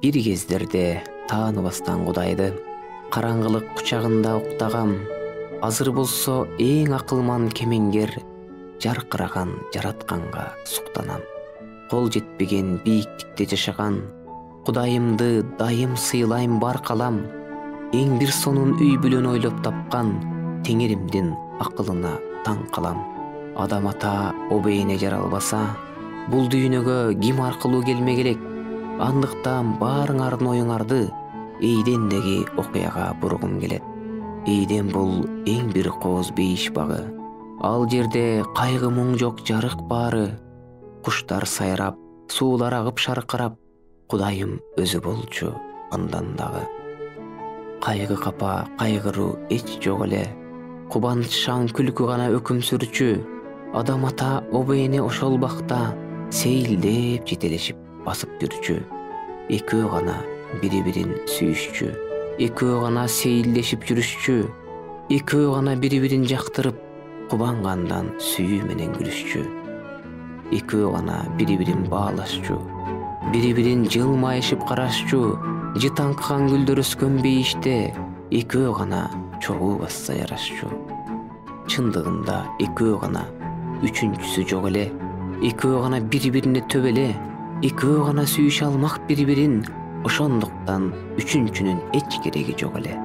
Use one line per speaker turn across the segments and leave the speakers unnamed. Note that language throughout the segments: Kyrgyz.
Бир кездерде тааныбастан Кудайды караңгылык кучагында уктагам. Азыр болсо эң акылман кемеңгер жаркыраган жаратканга суктанам. Кол жетпеген бийиктикте жашаган Кудайымды дайым сыйлайм бар калам. Эң бир сонун үй бүлөнү ойлоп тапкан Теңиримдин акылына таң калам. Адам ата обейине жаралбаса, бул дүйнөгө ким аркылуу келмек элек? Андыктан баарыңардын оюңарды эйдендеги окуяга бургум келет. Эйден бул эң бир кооз бейиш багы. Ал жерде кайгы муң жок, жарык баары. Куштар сайрап, суулар агып шаркырап, Кудайым өзү болчу андан дагы. Кайгы капа, кайгыруу эч жок эле. Кубаныч шаң күлкү гана өкүм сүрчү. Адам ата обейине ошол бакта сейилдеп жетелешип басып жүрчү. Экөө гана бири-бирин сүйүшчү. Экөө гана сейилдешип жүрүшчү. Экөө гана бири-бирин жактырып, кубангандан сүйүү менен күлүшчү. Экөө гана бири-бирин баалашчу. Бири-бирин жылмайышып карашчу. Жытаңкыган гүлдөр өскөн бейиште экөө гана чогуу басса ярашчу. Чындыгында экөө гана, үчүнчүсү жок эле. Экөө гана бири-бирине төбө эле. Экөө гана сүйүшө алмак бири-бирин. Ошондуктан үчүнчүнүн эч кереги жок эле.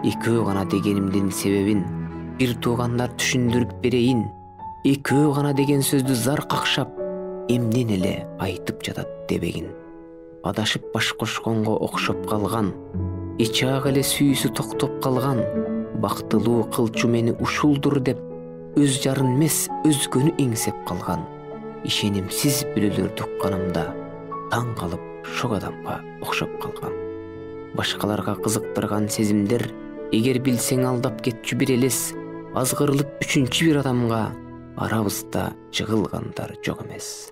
Экөө гана дегенимдин себебин бир туугандар түшүндүрүп берейин. Экөө гана деген сөздү зар какшап, эмнен эле айтып жатат дебегин. Адашып баш кошконго окшоп калган, эчак эле сүйүүсү токтоп калган. Бактылуу кылчу мени ушулдур деп, өз жарын эмес өзгөнү эңсеп калган. Ишенимсиз бүлөлөрдү укканымда таң калып шок адамга окшоп калгам. Башкаларга кызыктырган сезимдер эгер билсең алдап кетчү бир элес. Азгырылып үчүнчү бир адамга арабызда жыгылгандар жок эмес.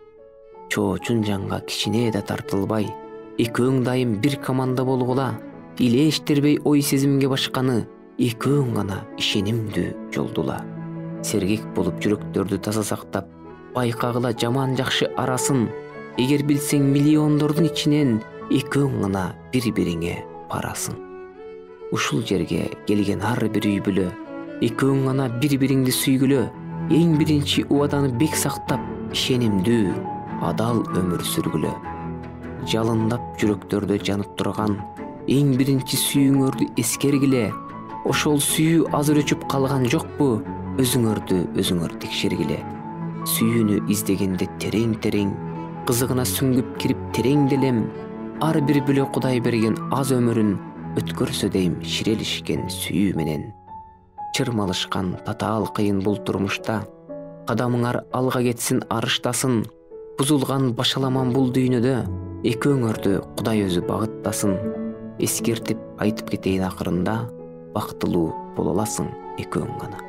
Чоочун жанга кичине да тартылбай, экөөң дайым бир команда болгула. Илээштербей ой сезимге башканы экөөң гана ишенимдүү жолдула. Сергек болуп жүрөктөрдү таза сактап, байкагыла жаман жакшы арасын. Эгер билсең миллиондордун ичинен экөөң гана бири-бириңе парасың. Ушул жерге келген ар бир үй бүлө экөөң гана бири-бириңди сүйгүлө. Эң биринчи убаданы бек сактап, ишенимдүү, адал өмүр сүргүлө. Жалындап жүрөктөрдө жанып турган эң биринчи сүйүүңөрдү эскергиле. Ошол сүйүү азыр өчүп калган жокпу? Өзүңөрдү өзүңөр текшергиле. Сүйүүнү издегенде терең-терең, кызыгына сүңгүп кирип тереңделем. Ар бир бүлө Кудай берген аз өмүрүн өткөрсө дейм ширелишкен сүйүү менен. Чырмалышкан татаал кыйын бул турмушта, кадамыңар алга кетсин арыштасын. Бузулган башаламан бул дүйнөдө экөөңөрдү Кудай өзү багыттасын. Эскертип айтып кетейин акырында, бактылуу боло аласың экөөң гана.